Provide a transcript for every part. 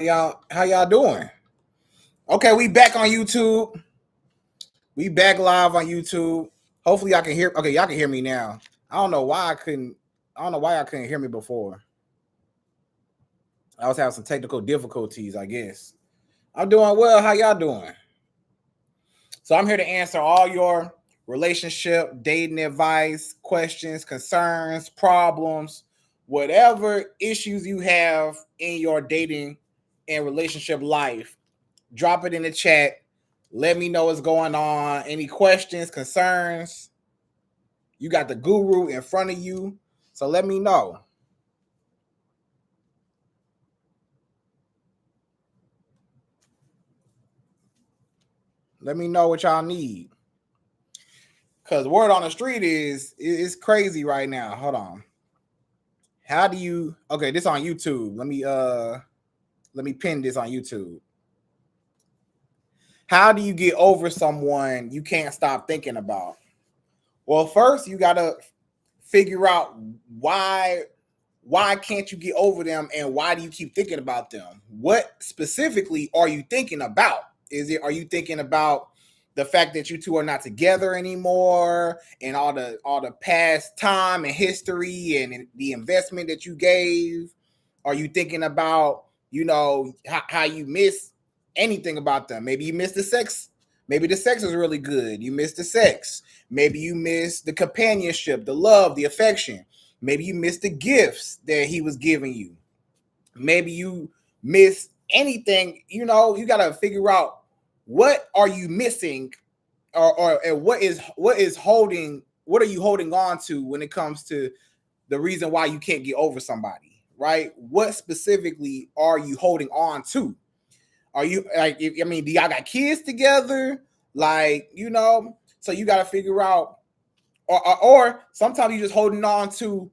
How y'all doing? Okay, we back on YouTube. We back live on YouTube. Hopefully y'all can hear. Okay, y'all can hear me now. I don't know why I couldn't. I don't know why I couldn't hear me before. I was having some technical difficulties, I guess. I'm doing well. How y'all doing? So I'm here to answer all your relationship, dating advice, questions, concerns, problems, whatever issues you have in your dating and relationship life. Drop it in the chat. Let me know what's going on. Any questions, concerns? You got the guru in front of you. So let me know. Let me know what y'all need. Cause word on the street is it's crazy right now. Hold on. How do you okay, this on YouTube. Let me pin this on YouTube. How do you get over someone you can't stop thinking about? Well, first you gotta figure out why can't you get over them and why do you keep thinking about them? What specifically are you thinking about? Are you thinking about the fact that you two are not together anymore and all the past time and history and the investment that you gave? Are you thinking about, how you miss anything about them? Maybe you miss the sex. Maybe the sex is really good. You miss the sex. Maybe you miss the companionship, the love, the affection. Maybe you missed the gifts that he was giving you. Maybe you miss anything. You got to figure out what are you missing, or what are you holding on to when it comes to the reason why you can't get over somebody, right? What specifically are you holding on to? Are you like? Do y'all got kids together? So you got to figure out, or sometimes you're just holding on to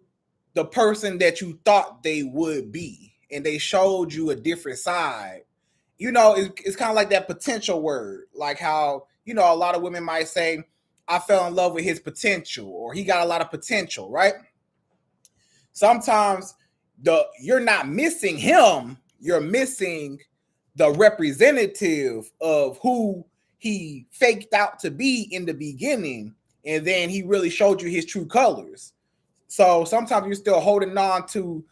the person that you thought they would be and they showed you a different side. It's kind of like that potential word, like how a lot of women might say, I fell in love with his potential, or he got a lot of potential, right? Sometimes you're not missing him, you're missing the representative of who he faked out to be in the beginning, and then he really showed you his true colors. So sometimes you're still holding on to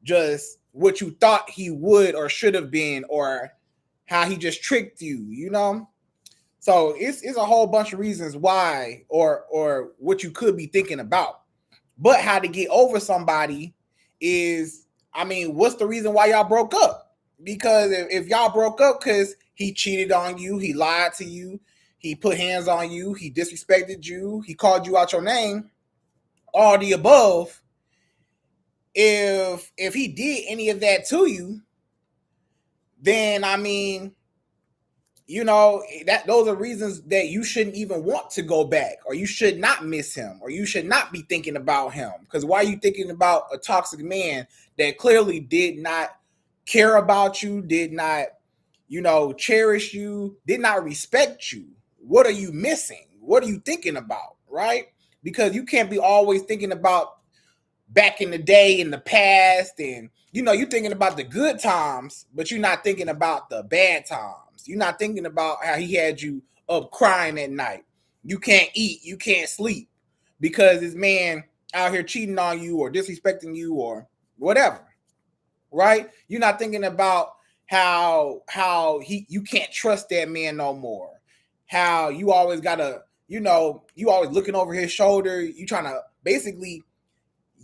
just what you thought he would or should have been, or how he just tricked you. So it's a whole bunch of reasons why, or what you could be thinking about. But how to get over somebody is, what's the reason why y'all broke up? Because if y'all broke up because he cheated on you, he lied to you, he put hands on you, he disrespected you, he called you out your name, all the above. If he did any of that to you, then that those are reasons that you shouldn't even want to go back, or you should not miss him, or you should not be thinking about him. Because why are you thinking about a toxic man that clearly did not care about you, did not cherish you, did not respect you? What are you missing? What are you thinking about, right? Because you can't be always thinking about back in the day, in the past, and you're thinking about the good times, but you're not thinking about the bad times. You're not thinking about how he had you up crying at night. You can't eat, you can't sleep because this man out here cheating on you or disrespecting you or whatever, right? You're not thinking about how you can't trust that man no more. How you always gotta, you always looking over his shoulder. You trying to basically,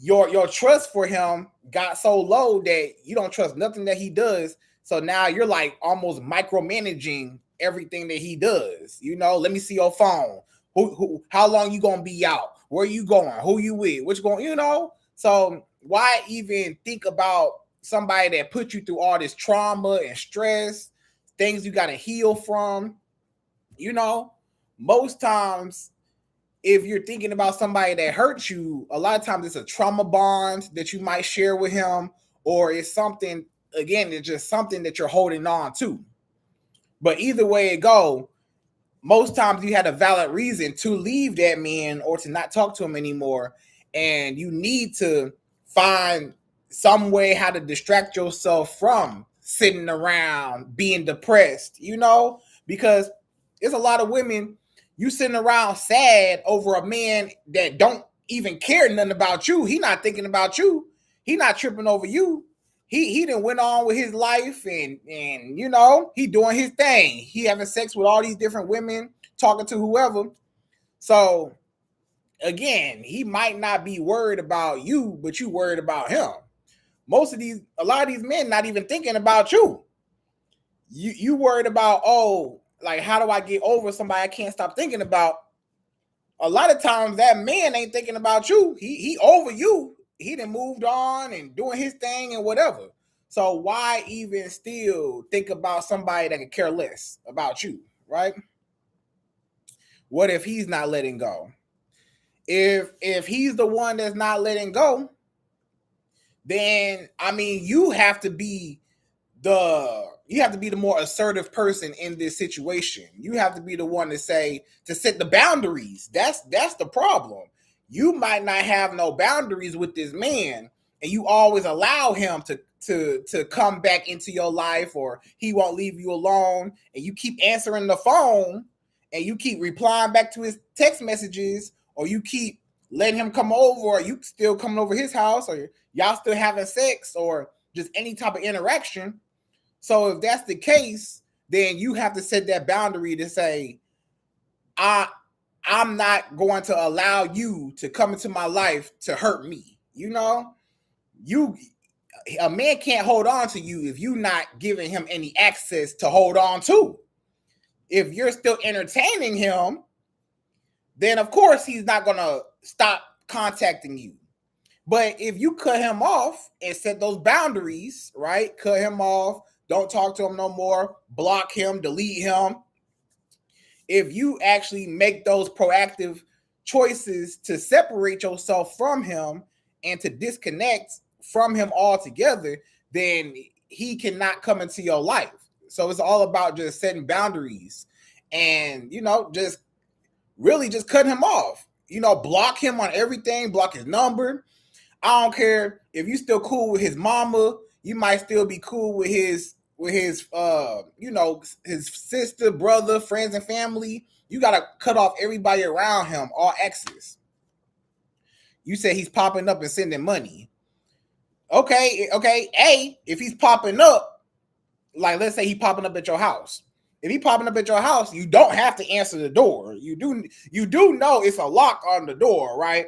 your trust for him got so low that you don't trust nothing that he does. So now you're like almost micromanaging everything that he does. Let me see your phone. How long you gonna be out? Where you going? Who you with? Which going? So why even think about somebody that put you through all this trauma and stress, things you gotta heal from? Most times, if you're thinking about somebody that hurt you, a lot of times it's a trauma bond that you might share with him, or it's something, again, it's just something that you're holding on to. But either way it go, most times you had a valid reason to leave that man or to not talk to him anymore. And you need to find some way how to distract yourself from sitting around being depressed, because there's a lot of women, you sitting around sad over a man that don't even care nothing about you. He not thinking about you. He not tripping over you. He done went on with his life and he doing his thing. He having sex with all these different women, talking to whoever. So again, he might not be worried about you, but you worried about him. A lot of these men not even thinking about you. You worried about, like, how do I get over somebody I can't stop thinking about? A lot of times that man ain't thinking about you. He over you. He done moved on and doing his thing and whatever. So why even still think about somebody that could care less about you, right? What if he's not letting go? If he's the one that's not letting go, then you have to be the more assertive person in this situation. You have to be the one to set the boundaries. That's the problem. You might not have no boundaries with this man, and you always allow him to come back into your life, or he won't leave you alone, and you keep answering the phone, and you keep replying back to his text messages, or you keep letting him come over, or you still coming over his house, or y'all still having sex, or just any type of interaction. So if that's the case, then you have to set that boundary to say, I'm not going to allow you to come into my life to hurt me. A man can't hold on to you if you're not giving him any access to hold on to. If you're still entertaining him, then of course he's not going to stop contacting you. But if you cut him off and set those boundaries, right? Cut him off, don't talk to him no more, block him, delete him. If you actually make those proactive choices to separate yourself from him and to disconnect from him altogether, then he cannot come into your life. So it's all about just setting boundaries and, just really just cutting him off. Block him on everything, block his number. I don't care if you still cool with his mama, you might still be cool with his his sister, brother, friends, and family. You gotta cut off everybody around him, all exes. You say he's popping up and sending money. Okay. If he's popping up, like let's say he's popping up at your house. If he's popping up at your house, you don't have to answer the door. You do know it's a lock on the door, right?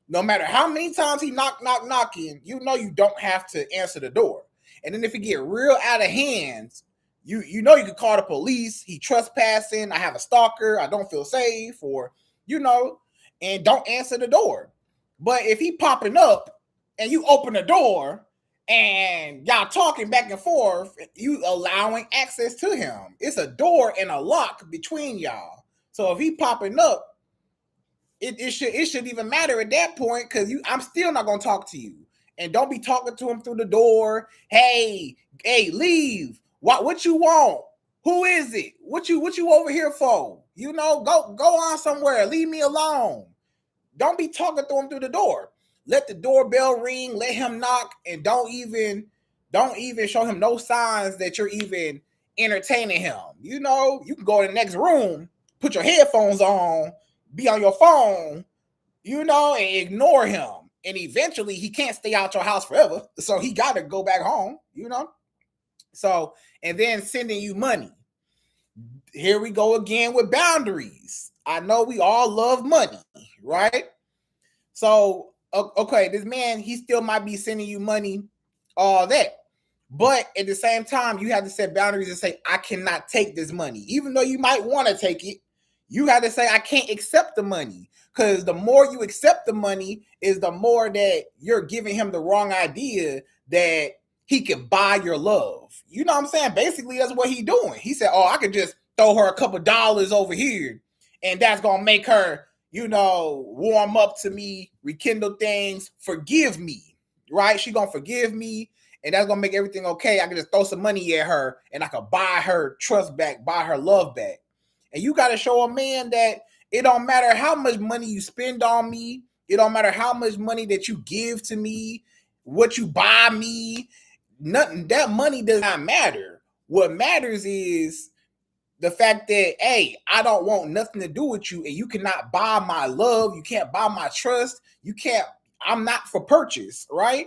No matter how many times he knocking, you don't have to answer the door. And then if it get real out of hands, you can call the police. He trespassing. I have a stalker. I don't feel safe, or and don't answer the door. But if he popping up and you open the door and y'all talking back and forth, you allowing access to him. It's a door and a lock between y'all. So if he popping up, it should even matter at that point, because I'm still not gonna talk to you. And don't be talking to him through the door. Hey, leave. What you want? Who is it? What you over here for? Go on somewhere. Leave me alone. Don't be talking to him through the door. Let the doorbell ring, let him knock, and don't even show him no signs that you're even entertaining him. You can go to the next room, put your headphones on, be on your phone, and ignore him. And eventually he can't stay out your house forever. So he got to go back home, So, and then sending you money. Here we go again with boundaries. I know we all love money, right? So, okay, this man, he still might be sending you money, all that. But at the same time, you have to set boundaries and say, I cannot take this money. Even though you might want to take it, you got to say, I can't accept the money. Because the more you accept the money is the more that you're giving him the wrong idea that he can buy your love. You know what I'm saying? Basically, that's what he's doing. He said, I could just throw her a couple dollars over here, and that's going to make her, warm up to me, rekindle things, forgive me, right? She going to forgive me, and that's going to make everything okay. I can just throw some money at her, and I could buy her trust back, buy her love back. And you got to show a man that it don't matter how much money you spend on me. It don't matter how much money that you give to me, what you buy me. nothing, that money does not matter. What matters is the fact that, hey, I don't want nothing to do with you, and you cannot buy my love, you can't buy my trust, you can't, I'm not for purchase, right?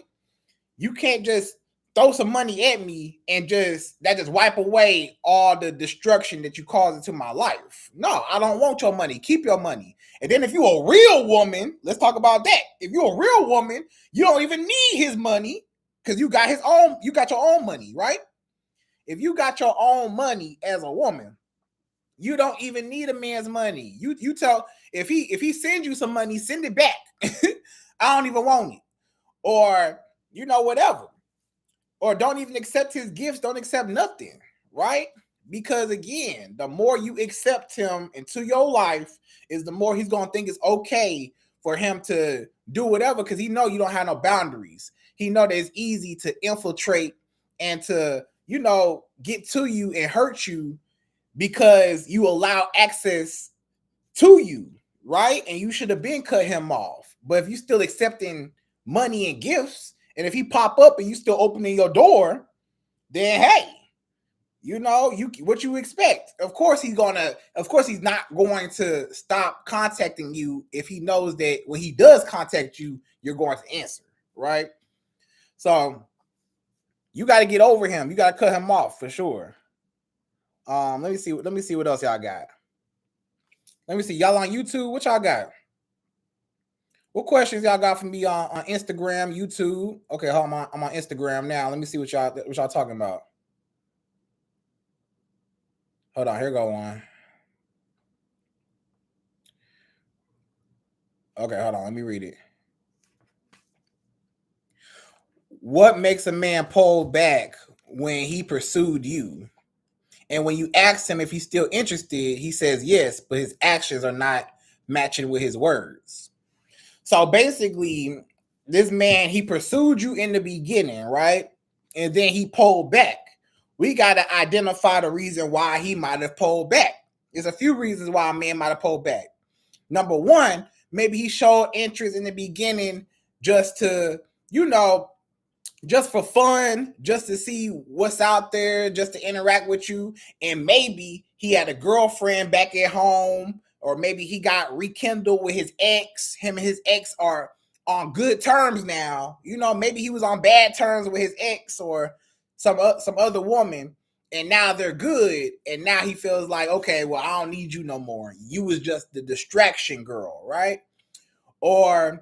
You can't just throw some money at me and just wipe away all the destruction that you caused into my life. No, I don't want your money. Keep your money. And then if you're a real woman, let's talk about that. If you're a real woman, you don't even need his money because you got your own money, right? If you got your own money as a woman, you don't even need a man's money. You tell, if he sends you some money, send it back. I don't even want it. Or, whatever. Or don't even accept his gifts, don't accept nothing, right? Because again, the more you accept him into your life, is the more he's gonna think it's okay for him to do whatever, because he know you don't have no boundaries. He know that it's easy to infiltrate and to, get to you and hurt you because you allow access to you, right? And you should have been cut him off. But if you still accepting money and gifts, and if he pop up and you still opening your door, then hey, what you expect? Of course he's not going to stop contacting you if he knows that when he does contact you, you're going to answer, right? So you got to get over him. You got to cut him off for sure. Let me see what else y'all got. Let me see. Y'all on YouTube, what y'all got? What questions y'all got for me on Instagram, YouTube? Okay, hold on. I'm on Instagram now. Let me see what y'all talking about. Hold on, here go one. Okay, hold on. Let me read it. What makes a man pull back when he pursued you? And when you ask him if he's still interested, he says yes, but his actions are not matching with his words. So basically, this man, he pursued you in the beginning, right? And then he pulled back. We got to identify the reason why he might have pulled back. There's a few reasons why a man might have pulled back. Number one, maybe he showed interest in the beginning just to, just for fun, just to see what's out there, just to interact with you. And maybe he had a girlfriend back at home, or maybe he got rekindled with his ex. Him and his ex are on good terms now. Maybe he was on bad terms with his ex or some other woman, and now they're good. And now he feels like, okay, well, I don't need you no more. You was just the distraction girl, right? Or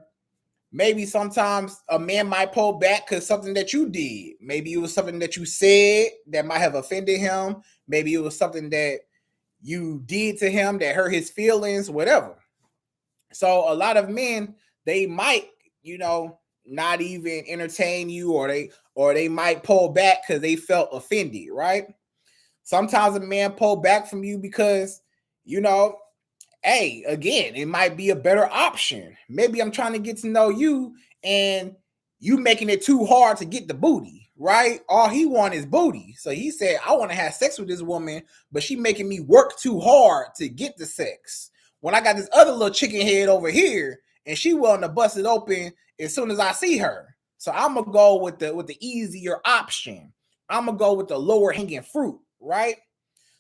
maybe sometimes a man might pull back because something that you did. Maybe it was something that you said that might have offended him. Maybe it was something that you did to him that hurt his feelings, whatever. So a lot of men, they might, not even entertain you, or they might pull back because they felt offended, right? Sometimes a man pull back from you because, hey, again, it might be a better option. Maybe I'm trying to get to know you and you making it too hard to get the booty, right? All he want is booty. So he said, I want to have sex with this woman, but she making me work too hard to get the sex. When I got this other little chicken head over here and she willing to bust it open as soon as I see her. So I'm going to go with the easier option. I'm going to go with the lower hanging fruit, right?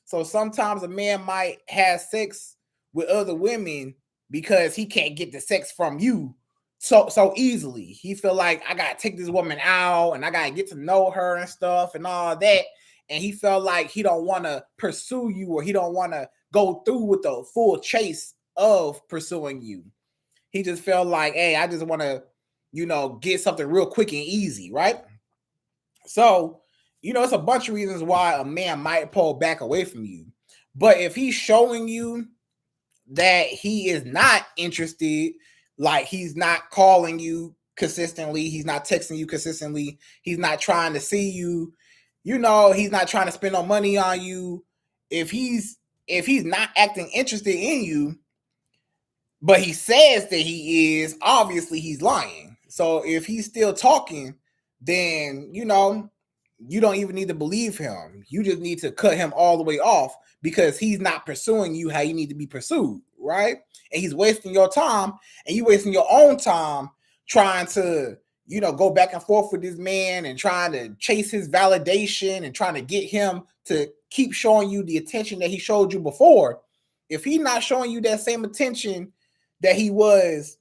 So sometimes a man might have sex with other women because he can't get the sex from you so easily. He feel like, I gotta take this woman out and I gotta get to know her and stuff and all that. And he felt like he don't want to pursue you, or he don't want to go through with the full chase of pursuing you. He just felt like, hey, I just want to, get something real quick and easy, right? So, it's a bunch of reasons why a man might pull back away from you. But if he's showing you that he is not interested, like he's not calling you consistently, he's not texting you consistently, he's not trying to see you, he's not trying to spend no money on you. If he's not acting interested in you, but he says that he is, obviously he's lying. So if he's still talking, then you don't even need to believe him. You just need to cut him all the way off, because he's not pursuing you how you need to be pursued, right? And he's wasting your time, and you wasting your own time trying to, go back and forth with this man and trying to chase his validation and trying to get him to keep showing you the attention that he showed you before, if he's not showing you that same attention that he was,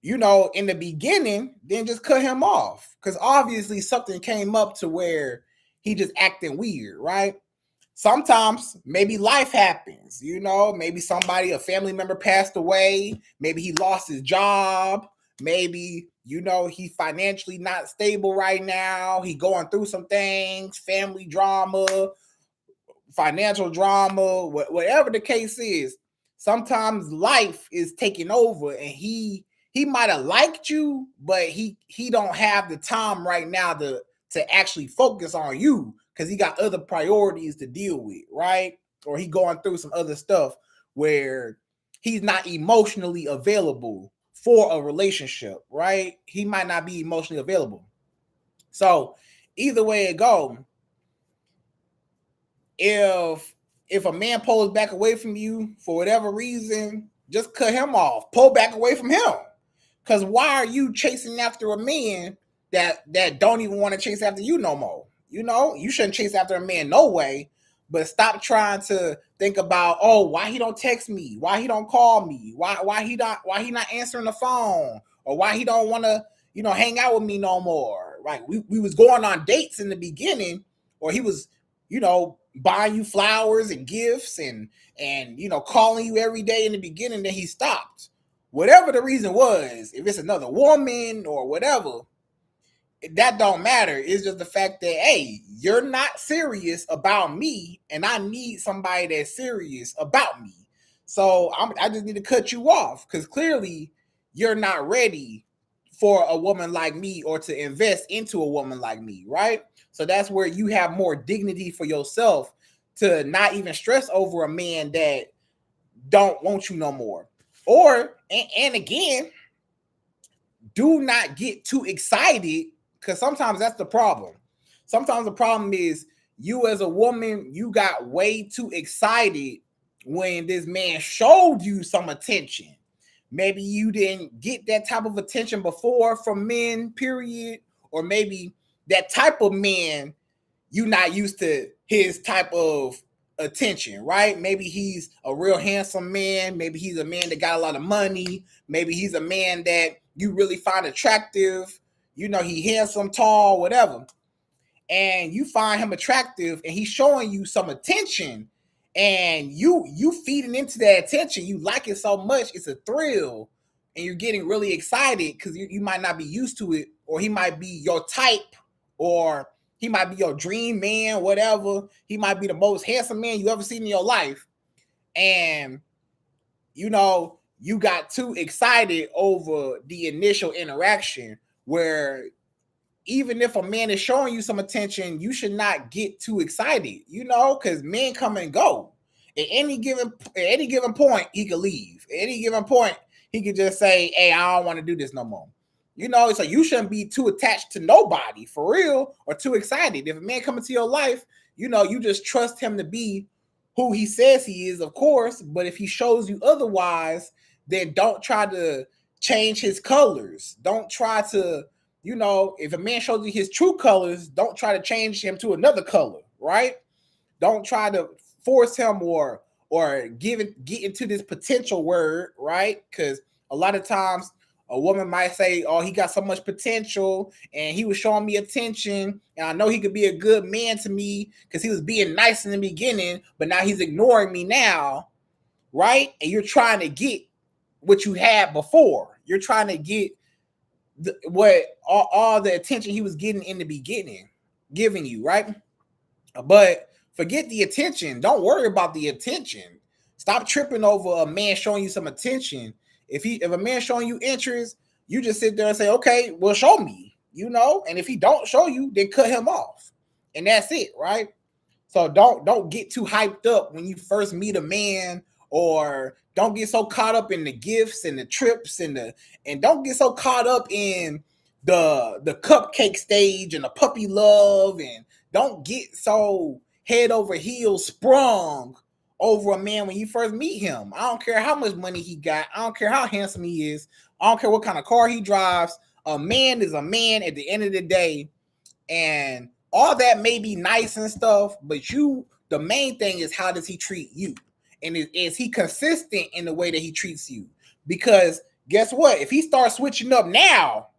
in the beginning, then just cut him off. Because obviously something came up to where he just acting weird, right? Sometimes maybe life happens, maybe a family member passed away, maybe he lost his job, maybe, he financially not stable right now, he going through some things, family drama, financial drama, whatever the case is. Sometimes life is taking over, and he might have liked you, but he don't have the time right now to actually focus on you because he got other priorities to deal with, right? Or he going through some other stuff where he's not emotionally available for a relationship, right? He might not be emotionally available. So either way it go, if a man pulls back away from you for whatever reason, just cut him off. Pull back away from him. Because why are you chasing after a man that don't even want to chase after you no more? You shouldn't chase after a man no way. But stop trying to think about, why he don't text me, why he don't call me, why he not answering the phone, or why he don't want to hang out with me no more. Right? We was going on dates in the beginning, or he was buying you flowers and gifts and calling you every day in the beginning. Then he stopped. Whatever the reason was, if it's another woman or whatever, that don't matter. It's just the fact that, hey, you're not serious about me, and I need somebody that's serious about me. So I just need to cut you off because clearly you're not ready for a woman like me or to invest into a woman like me, right? So that's where you have more dignity for yourself to not even stress over a man that don't want you no more. Or, and again, do not get too excited, because sometimes that's the problem. Sometimes the problem is you as a woman, you got way too excited when this man showed you some attention. Maybe you didn't get that type of attention before from men, period. Or maybe that type of man, you not used to his type of attention, right? Maybe he's a real handsome man. Maybe he's a man that got a lot of money. Maybe he's a man that you really find attractive. He handsome, tall, whatever. And you find him attractive and he's showing you some attention, and you feeding into that attention. You like it so much, it's a thrill, and you're getting really excited because you might not be used to it, or he might be your type, or he might be your dream man, whatever. He might be the most handsome man you ever seen in your life. And, you got too excited over the initial interaction, where even if a man is showing you some attention, you should not get too excited, because men come and go. At any given point, he could leave. At any given point, he could just say, hey, I don't want to do this no more. So you shouldn't be too attached to nobody for real, or too excited. If a man comes into your life, you just trust him to be who he says he is, of course. But if he shows you otherwise, then don't try to change his colors. Don't try to, if a man shows you his true colors, don't try to change him to another color, right? Don't try to force him or get into this potential word, right? Because a lot of times a woman might say, oh, he got so much potential and he was showing me attention, and I know he could be a good man to me because he was being nice in the beginning, but now he's ignoring me now, right? And you're trying to get what you had before. You're trying to get all the attention he was getting in the beginning, giving you, right? But forget the attention. Don't worry about the attention. Stop tripping over a man showing you some attention. If a man showing you interest, you just sit there and say, okay, well, show me, and if he don't show you, then cut him off. And that's it, right? So don't get too hyped up when you first meet a man, or don't get so caught up in the gifts and the trips and don't get so caught up in the cupcake stage and the puppy love, and don't get so head over heels sprung over a man when you first meet him. I don't care how much money he got. I don't care how handsome he is. I don't care what kind of car he drives. A man is a man at the end of the day, and all that may be nice and stuff, but the main thing is, how does he treat you? And is he consistent in the way that he treats you? Because guess what? If he starts switching up now,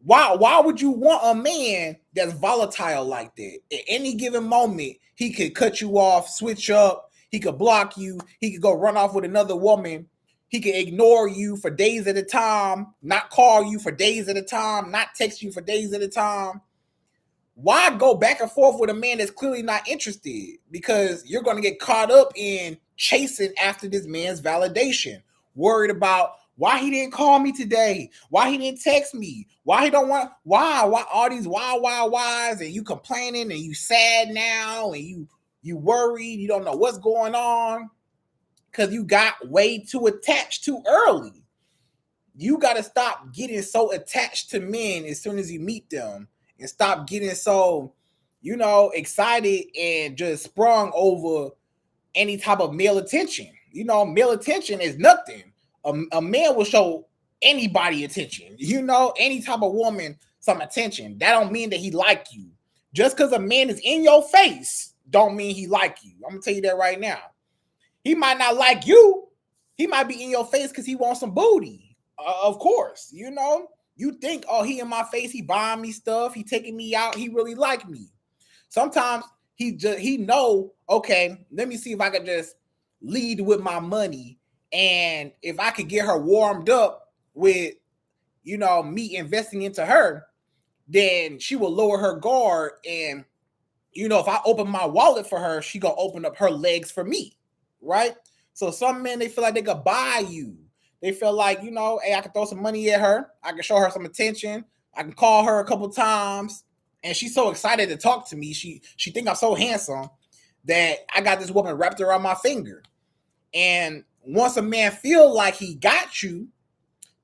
why would you want a man that's volatile like that? At any given moment, he could cut you off, switch up, he could block you, he could go run off with another woman, he could ignore you for days at a time, not call you for days at a time, not text you for days at a time. Why go back and forth with a man that's clearly not interested? Because you're going to get caught up in chasing after this man's validation, worried about why he didn't call me today, why he didn't text me, why he don't want, why all these whys, and you complaining and you sad now and you worried, you don't know what's going on because you got way too attached too early. You got to stop getting so attached to men as soon as you meet them, and stop getting so, excited and just sprung over any type of male attention. Male attention is nothing. A man will show anybody attention, any type of woman some attention. That don't mean that he like you. Just because a man is in your face don't mean he like you. I'm gonna tell you that right now. He might not like you. He might be in your face because he wants some booty. Of course, you think, oh, he in my face, he buying me stuff, he taking me out, he really like me. Sometimes he know, okay, let me see if I could just lead with my money, and if I could get her warmed up with, me investing into her, then she will lower her guard, and if I open my wallet for her, she gonna open up her legs for me, right? So some men, they feel like they could buy you. They feel like, hey, I can throw some money at her. I can show her some attention. I can call her a couple times. And she's so excited to talk to me. She think I'm so handsome that I got this woman wrapped around my finger. And once a man feel like he got you,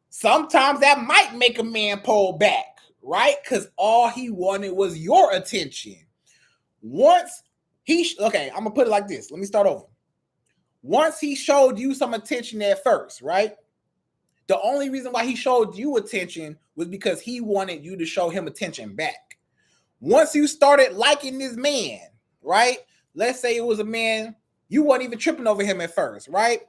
sometimes that might make a man pull back, right? Because all he wanted was your attention. Once okay, I'm going to put it like this. Let me start over. Once he showed you some attention at first, right? The only reason why he showed you attention was because he wanted you to show him attention back. Once you started liking this man, right? Let's say it was a man, you weren't even tripping over him at first, right?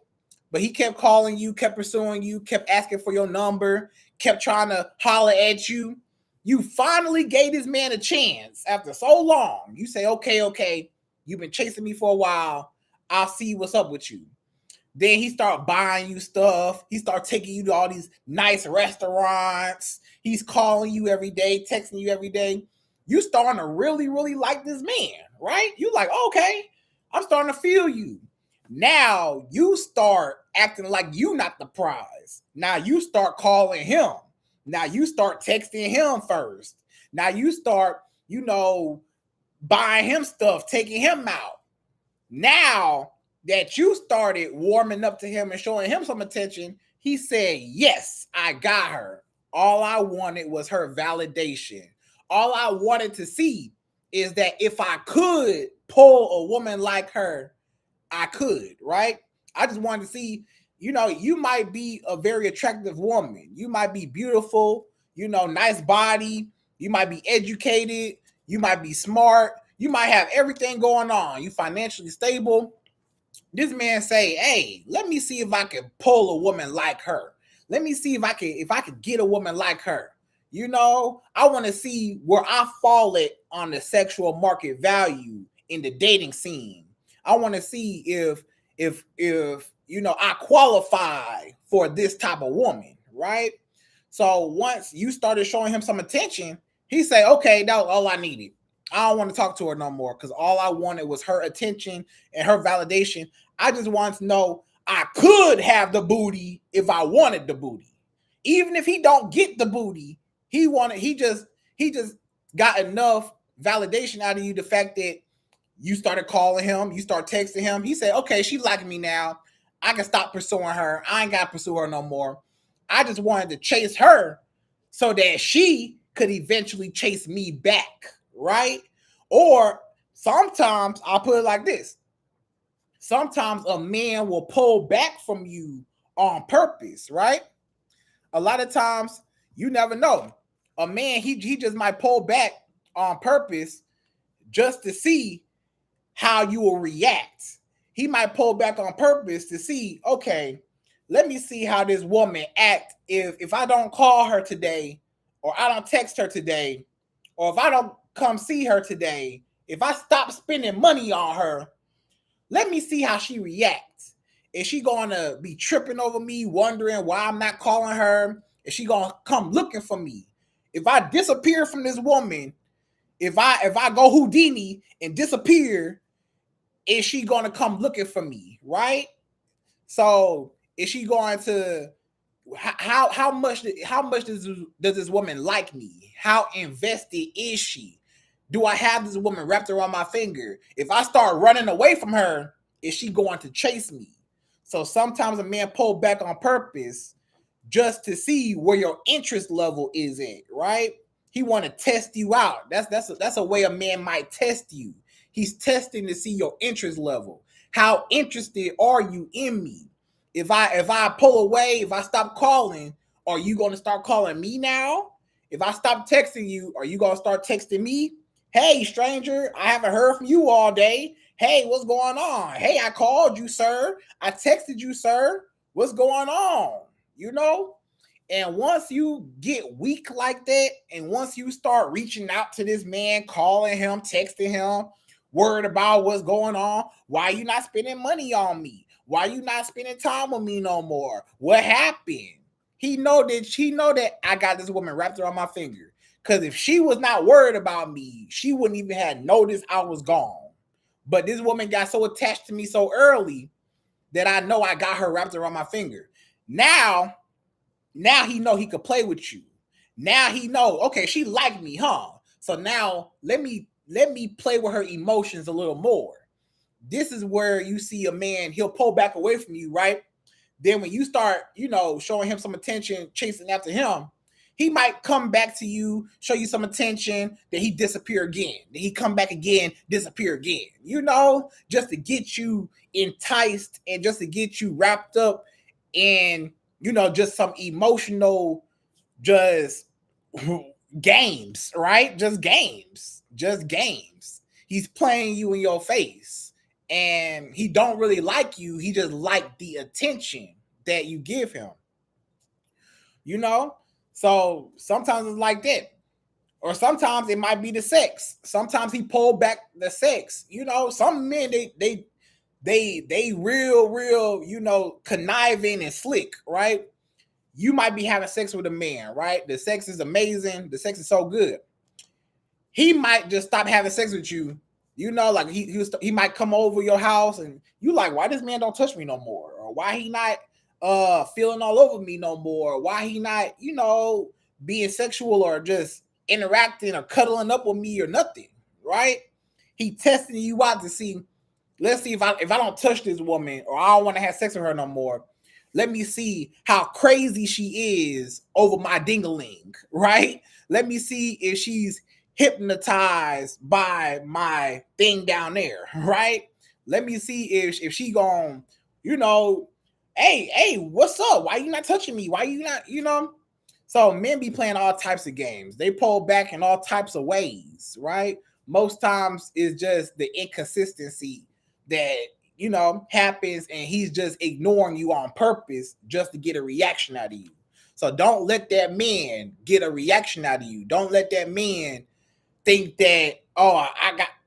But he kept calling you, kept pursuing you, kept asking for your number, kept trying to holler at you. You finally gave this man a chance after so long. You say, okay, you've been chasing me for a while. I'll see what's up with you. Then he start buying you stuff. He start taking you to all these nice restaurants. He's calling you every day, texting you every day. You starting to really, really like this man, right? You like, okay, I'm starting to feel you. Now you start acting like you not the prize. Now you start calling him. Now you start texting him first. Now you start, buying him stuff, taking him out. Now that you started warming up to him and showing him some attention, he said, yes, I got her. All I wanted was her validation. All I wanted to see is that if I could pull a woman like her, I could, right? I just wanted to see, you might be a very attractive woman. You might be beautiful, nice body. You might be educated. You might be smart. You might have everything going on. You financially stable. This man say, hey, let me see if I can pull a woman like her. Let me see if I could get a woman like her. I want to see where I fall at on the sexual market value in the dating scene. I want to see if I qualify for this type of woman, right? So once you started showing him some attention, he say, okay, that was all I needed. I don't want to talk to her no more because all I wanted was her attention and her validation. I just wanted to know I could have the booty if I wanted the booty. Even if he don't get the booty, he just got enough validation out of you. The fact that you started calling him, you start texting him. He said, okay, she liking me now. I can stop pursuing her. I ain't got to pursue her no more. I just wanted to chase her so that she could eventually chase me back, right? Or sometimes I'll put it like this. Sometimes a man will pull back from you on purpose, right? A lot of times, You never know. A man, he just might pull back on purpose just to see how you will react. He might pull back on purpose to see, okay, let me see how this woman act if I don't call her today, or I don't text her today, or if I don't come see her today, if I stop spending money on her, let me see how she reacts. Is she going to be tripping over me, wondering why I'm not calling her? Is she going to come looking for me? If I disappear from this woman, if I go Houdini and disappear, is she going to come looking for me, right? So is she going to how much does this woman like me? How invested is she? Do I have this woman wrapped around my finger? If I start running away from her, is she going to chase me? So sometimes a man pull back on purpose just to see where your interest level is at, right? He want to test you out. That's a way a man might test you. He's testing to see your interest level. How interested are you in me? If I pull away, if I stop calling, are you going to start calling me now? If I stop texting you, are you going to start texting me? Hey, stranger, I haven't heard from you all day. Hey, what's going on? Hey, I called you, sir. I texted you, sir. What's going on? You know? And once you get weak like that, and once you start reaching out to this man, calling him, texting him, worried about what's going on, why you not spending money on me? Why you not spending time with me no more? What happened? He know that I got this woman wrapped around my finger. Because if she was not worried about me, she wouldn't even have noticed I was gone. But this woman got so attached to me so early that I know I got her wrapped around my finger. Now he know he could play with you. Now he know, okay, she liked me, huh? So now let me play with her emotions a little more. This is where you see a man, he'll pull back away from you, right? Then when you start, showing him some attention, chasing after him, he might come back to you, show you some attention, then he disappear again. Then he come back again, disappear again. Just to get you enticed and just to get you wrapped up in, just some emotional, just games, right? Just games. He's playing you in your face. And he don't really like you. He just like the attention that you give him. So sometimes it's like that. Or sometimes it might be the sex. Sometimes he pulled back the sex. Some men they real, conniving and slick, right? You might be having sex with a man, right? The sex is amazing. The sex is so good. He might just stop having sex with you. Like he might come over your house and you like, why this man don't touch me no more? Or why he not feeling all over me no more? Why he not, being sexual or just interacting or cuddling up with me or nothing, right? He testing you out to see, let's see if I don't touch this woman or I don't want to have sex with her no more. Let me see how crazy she is over my ding-a-ling, right? Let me see if she's hypnotized by my thing down there, right? Let me see if she gone, hey, what's up? Why you not touching me? Why you not, So men be playing all types of games. They pull back in all types of ways, right? Most times it's just the inconsistency that, happens, and he's just ignoring you on purpose just to get a reaction out of you. So don't let that man get a reaction out of you. Don't let that man think that, oh,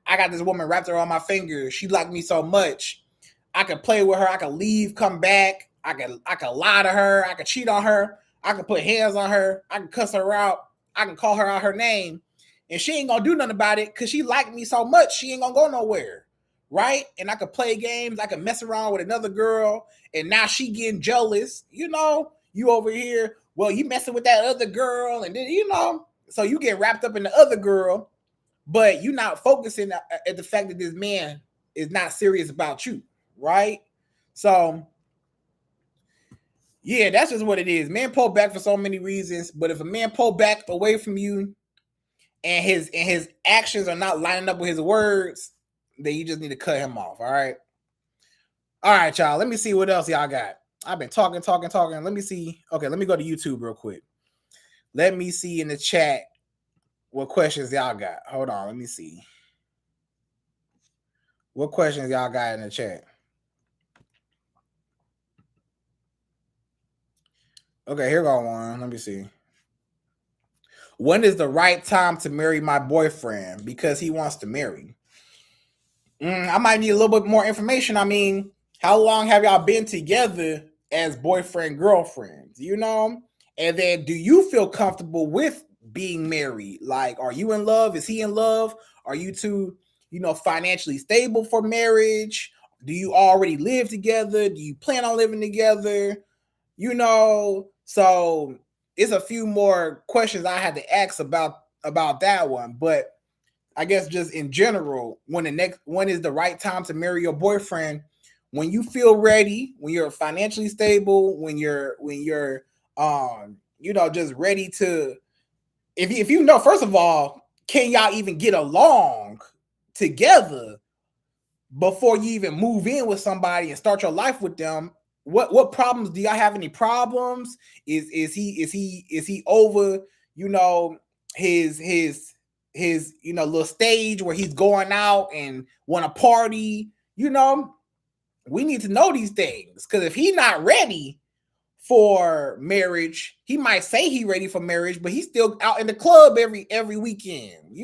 I got this woman wrapped around my finger. She liked me so much. I could play with her. I could leave, come back. I could lie to her. I could cheat on her. I could put hands on her. I can cuss her out. I can call her out her name. And she ain't going to do nothing about it because she liked me so much. She ain't going to go nowhere. Right? And I could play games. I could mess around with another girl. And now she getting jealous. You over here. Well, you messing with that other girl. And then, so you get wrapped up in the other girl. But you're not focusing at the fact that this man is not serious about you. Right? So, yeah, that's just what it is. Men pull back for so many reasons. But if a man pull back away from you and his actions are not lining up with his words, then you just need to cut him off. All right, y'all. Let me see what else y'all got. I've been talking. Let me see. Okay, let me go to YouTube real quick. Let me see in the chat what questions y'all got. Hold on, let me see. What questions y'all got in the chat? Okay, here go one. Let me see. When is the right time to marry my boyfriend? Because he wants to marry. I might need a little bit more information. I mean, how long have y'all been together as boyfriend, girlfriends? You know? And then do you feel comfortable with being married? Like, are you in love? Is he in love? Are you two, financially stable for marriage? Do you already live together? Do you plan on living together? So it's a few more questions I had to ask about that one. But I guess just in general, when is the right time to marry your boyfriend? When you feel ready, when you're financially stable, when you're just ready to, if you know, first of all, can y'all even get along together before you even move in with somebody and start your life with them? What problems do y'all have? Any problems? Is he over, his little stage where he's going out and want to party? We need to know these things, because if he's not ready for marriage, he might say he ready for marriage, but he's still out in the club every weekend.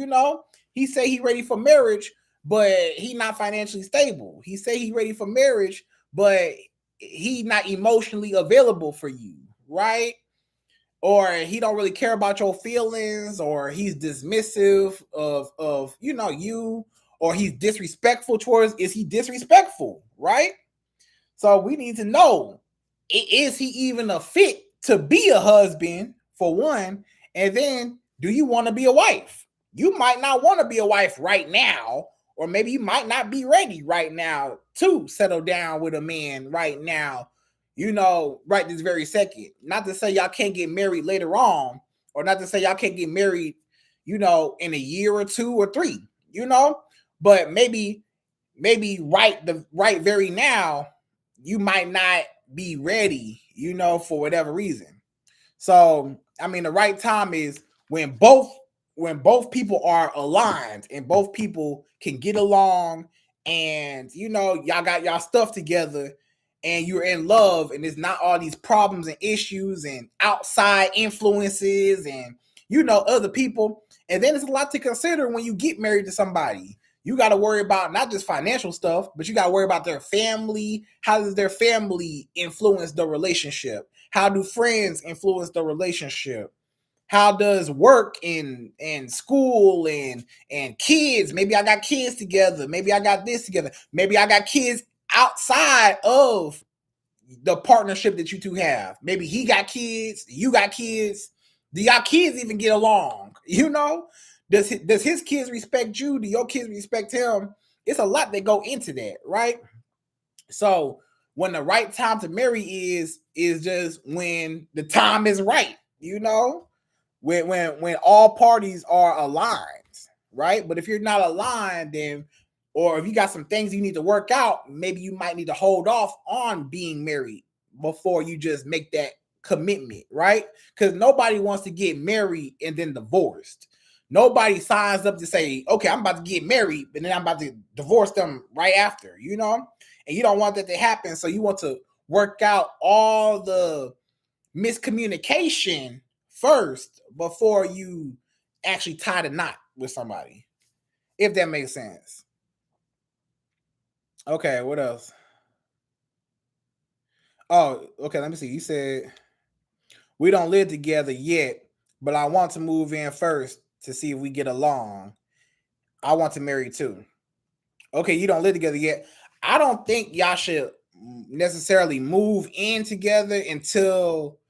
He say he ready for marriage, but he not financially stable. He say he ready for marriage, but he not emotionally available for you, right? Or he don't really care about your feelings, or he's dismissive of you, or he's disrespectful towards. Is he disrespectful, right? So we need to know, is he even a fit to be a husband, for one? And then, do you want to be a wife? You might not want to be a wife right now, or maybe you might not be ready right now to settle down with a man right now, right this very second. Not to say y'all can't get married later on, or not to say y'all can't get married, in a year or 2 or 3, but maybe right very now, you might not be ready, for whatever reason. So, I mean, the right time is when both people are aligned and both people can get along, and y'all got y'all stuff together, and you're in love, and there's not all these problems and issues and outside influences and other people. And then it's a lot to consider when you get married to somebody. You got to worry about not just financial stuff, but you got to worry about their family. How does their family influence the relationship? How do friends influence the relationship? How does work and school and kids? Maybe I got kids together. Maybe I got this together. Maybe I got kids outside of the partnership that you two have. Maybe he got kids, you got kids. Do y'all kids even get along? Does his kids respect you? Do your kids respect him? It's a lot that go into that, right? So when the right time to marry is just when the time is right, when all parties are aligned, right? But if you're not aligned, then, or if you got some things you need to work out, maybe you might need to hold off on being married before you just make that commitment, right? Because nobody wants to get married and then divorced. Nobody signs up to say, okay, I'm about to get married, but then I'm about to divorce them right after, and you don't want that to happen. So you want to work out all the miscommunication first before you actually tie the knot with somebody, if that makes sense. Okay, what else? Oh, okay, let me see. You said we don't live together yet, but I want to move in first to see if we get along. I want to marry too. Okay, you don't live together yet. I don't think y'all should necessarily move in together until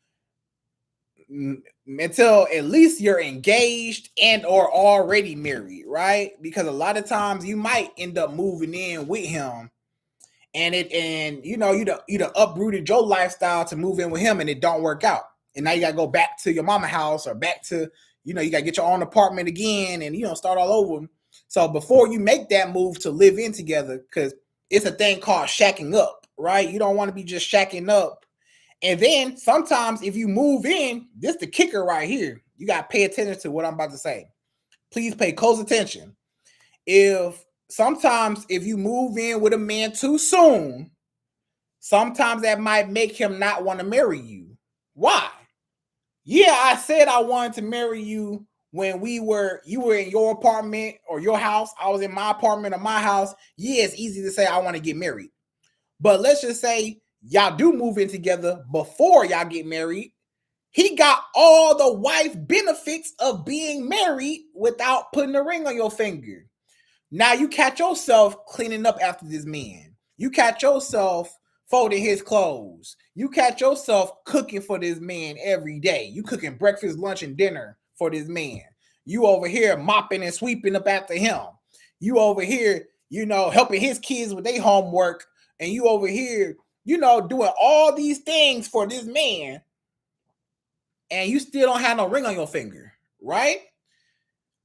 at least you're engaged and or already married, right? Because a lot of times you might end up moving in with him, and you uprooted your lifestyle to move in with him, and it don't work out, and now you gotta go back to your mama house, or back to, you gotta get your own apartment again, and start all over. So before you make that move to live in together, because it's a thing called shacking up, right? You don't want to be just shacking up. And then sometimes if you move in, this the kicker right here. You got to pay attention to what I'm about to say. Please pay close attention. Sometimes if you move in with a man too soon, sometimes that might make him not want to marry you. Why? Yeah, I said I wanted to marry you when you were in your apartment or your house. I was in my apartment or my house. Yeah, it's easy to say I want to get married. But let's just say y'all do move in together before y'all get married. He got all the wife benefits of being married without putting a ring on your finger. Now you catch yourself cleaning up after this man. You catch yourself folding his clothes. You catch yourself cooking for this man every day. You cooking breakfast, lunch, and dinner for this man. You over here mopping and sweeping up after him. You over here, helping his kids with their homework. And you over here, doing all these things for this man. And you still don't have no ring on your finger, right?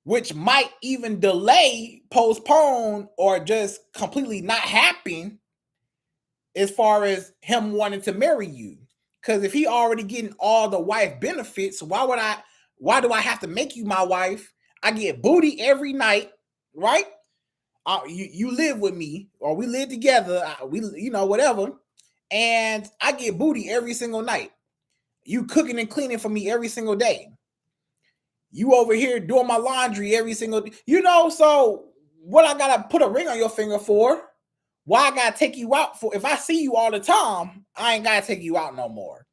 Which might even delay, postpone, or just completely not happen as far as him wanting to marry you. Because if he already getting all the wife benefits, why do I have to make you my wife? I get booty every night, right? You live with me, or we live together, whatever, and I get booty every single night. You cooking and cleaning for me every single day. You over here doing my laundry every single day. So what I gotta put a ring on your finger for? Why I gotta take you out for? If I see you all the time, I ain't gotta take you out no more.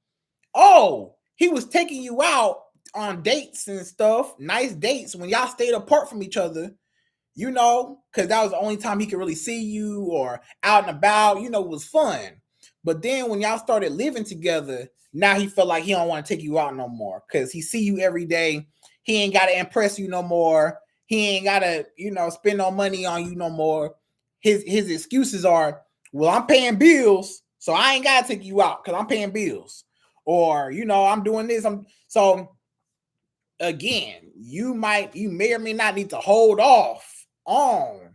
Oh, he was taking you out on dates and stuff, nice dates when y'all stayed apart from each other, because that was the only time he could really see you or out and about, it was fun. But then when y'all started living together, now he felt like he don't want to take you out no more because he see you every day. He ain't got to impress you no more. He ain't got to, spend no money on you no more. His excuses are, well, I'm paying bills, so I ain't got to take you out because I'm paying bills. Or, I'm doing this. So, again, you may or may not need to hold off on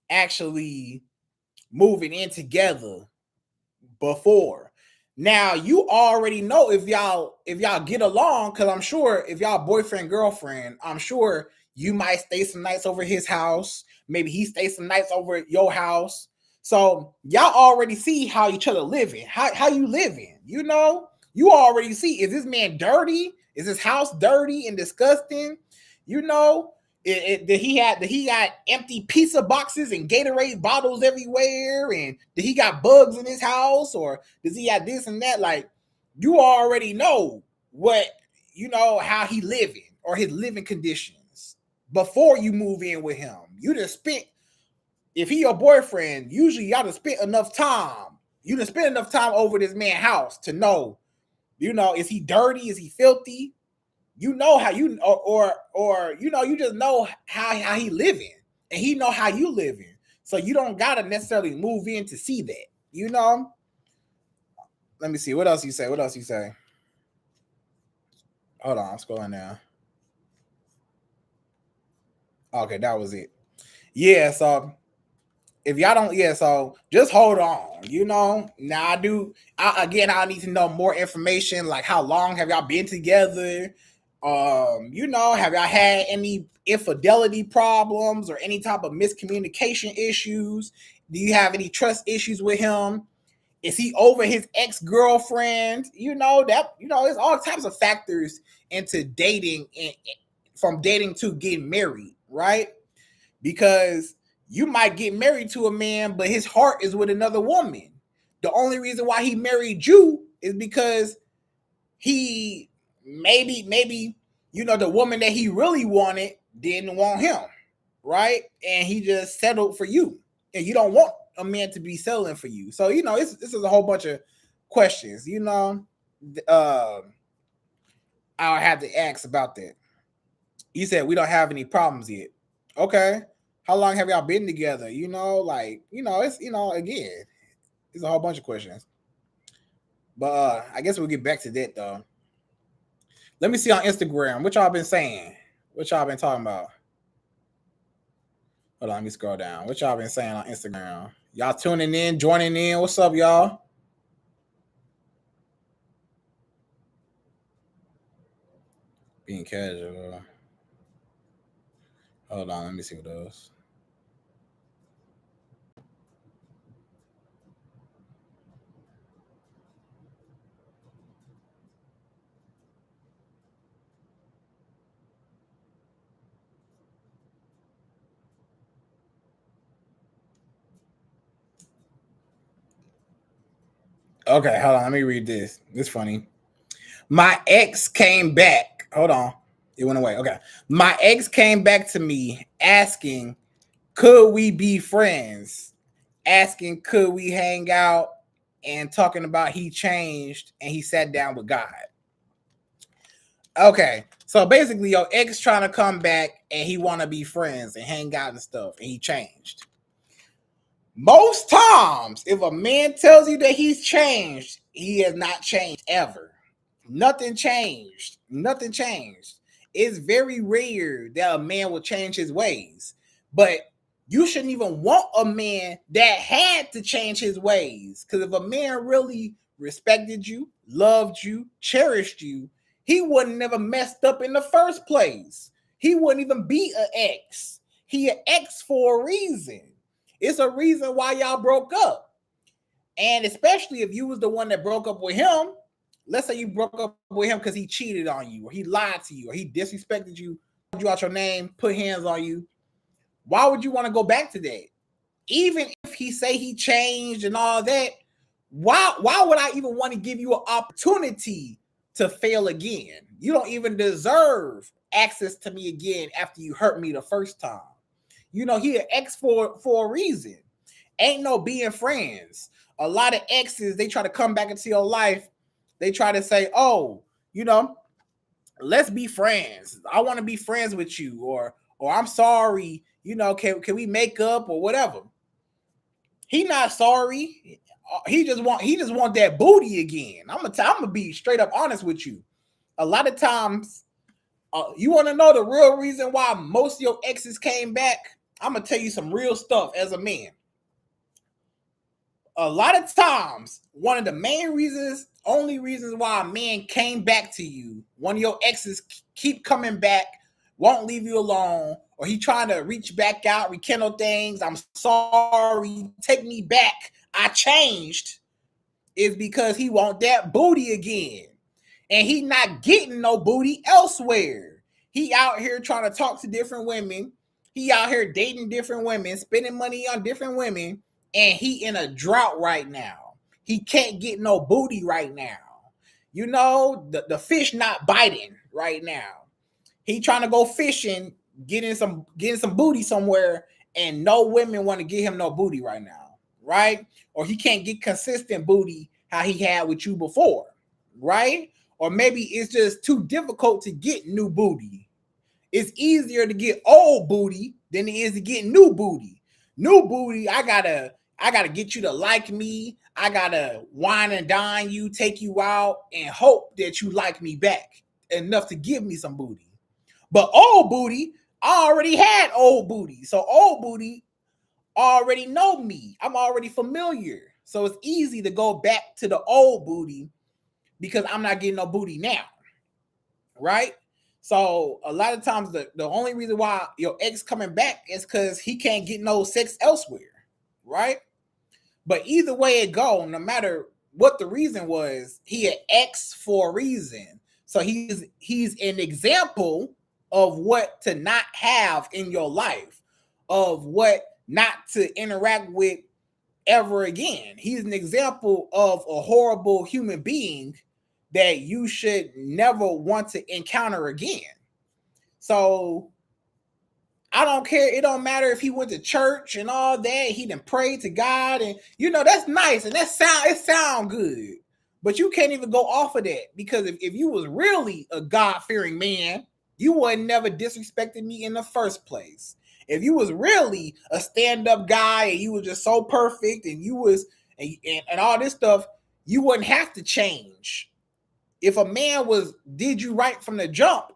actually moving in together before. Now you already know if y'all get along, because I'm sure if y'all boyfriend girlfriend, I'm sure you might stay some nights over his house. Maybe he stays some nights over at your house. So y'all already see how each other living, how you living. You already see, is this man dirty? Is his house dirty and disgusting? Did he got empty pizza boxes and Gatorade bottles everywhere? And did he got bugs in his house? Or does he have this and that? Like, you already know how he living or his living conditions before you move in with him. You just spent, if he your boyfriend, usually y'all just spent enough time. You just spent enough time over this man's house to know, is he dirty? Is he filthy? How you you just know how he living, and he know how you living. So you don't gotta necessarily move in to see that. Let me see what else you say. Hold on, I'm scrolling down. Okay, that was it. Yeah, so if y'all don't, so just hold on. Now I need to know more information, like how long have y'all been together? Have y'all had any infidelity problems or any type of miscommunication issues? Do you have any trust issues with him? Is he over his ex-girlfriend? There's all types of factors into dating, and from dating to getting married, right? Because you might get married to a man, but his heart is with another woman. The only reason why he married you is because he maybe the woman that he really wanted didn't want him, right? And he just settled for you, and you don't want a man to be settling for you. So this is a whole bunch of questions. I'll have to ask about that. You said we don't have any problems yet. Okay. How long have y'all been together? It's again, it's a whole bunch of questions. But I guess we'll get back to that though. Let me see on Instagram. What y'all been saying? What y'all been talking about? Hold on, let me scroll down. What y'all been saying on Instagram? Y'all tuning in, joining in. What's up, y'all? Being casual. Hold on, let me see what else. Okay, hold on. Let me read this. This is funny. My ex came back. Hold on. It went away. Okay. My ex came back to me asking, could we be friends? Asking, could we hang out? And talking about he changed and he sat down with God. Okay. So basically, your ex trying to come back and he want to be friends and hang out and stuff, and he changed. Most times, if a man tells you that he's changed, he has not changed ever. Nothing changed. Nothing changed. It's very rare that a man will change his ways. But you shouldn't even want a man that had to change his ways. Because if a man really respected you, loved you, cherished you, he wouldn't never messed up in the first place. He wouldn't even be an ex. He an ex for a reason. It's a reason why y'all broke up. And especially if you was the one that broke up with him, let's say you broke up with him because he cheated on you, or he lied to you, or he disrespected you, called you out your name, put hands on you. Why would you want to go back to that? Even if he say he changed and all that, why would I even want to give you an opportunity to fail again? You don't even deserve access to me again after you hurt me the first time. You know, he an ex for a reason. Ain't no being friends. A lot of exes, they try to come back into your life. They try to say, oh, you know, let's be friends. I want to be friends with you, or I'm sorry, you know, can we make up or whatever. He not sorry. He just want that booty again. I'm gonna be straight up honest with you. A lot of times, you want to know the real reason why most of your exes came back? I'm gonna tell you some real stuff as a man. A lot of times, one of the main reasons, only reasons why a man came back to you, one of your exes keep coming back, won't leave you alone, or he trying to reach back out, rekindle things. I'm sorry, take me back. I changed. Is because he want that booty again. And he not getting no booty elsewhere. He out here trying to talk to different women. He out here dating different women, spending money on different women, and he in a drought right now. He can't get no booty right now. You know, the fish not biting right now. He trying to go fishing, getting some booty somewhere, and no women want to get him no booty right now, right? Or he can't get consistent booty how he had with you before, right? Or maybe it's just too difficult to get new booty. It's easier to get old booty than it is to get new booty. New booty, I gotta get you to like me. I gotta wine and dine you, take you out, and hope that you like me back enough to give me some booty. But old booty, I already had old booty. So old booty already know me. I'm already familiar. So it's easy to go back to the old booty because I'm not getting no booty now. Right? So a lot of times the only reason why your ex coming back is because he can't get no sex elsewhere. Right? But either way it go, no matter what the reason was, he an ex for a reason. So he's an example of what to not have in your life, of what not to interact with ever again. He's an example of a horrible human being that you should never want to encounter again. So I don't care. It don't matter if he went to church and all that. He done prayed to God, and you know that's nice and it sound good. But you can't even go off of that because if you was really a God-fearing man, you would never disrespected me in the first place. If you was really a stand-up guy and you was just so perfect and you was and all this stuff, you wouldn't have to change. If a man did you right from the jump,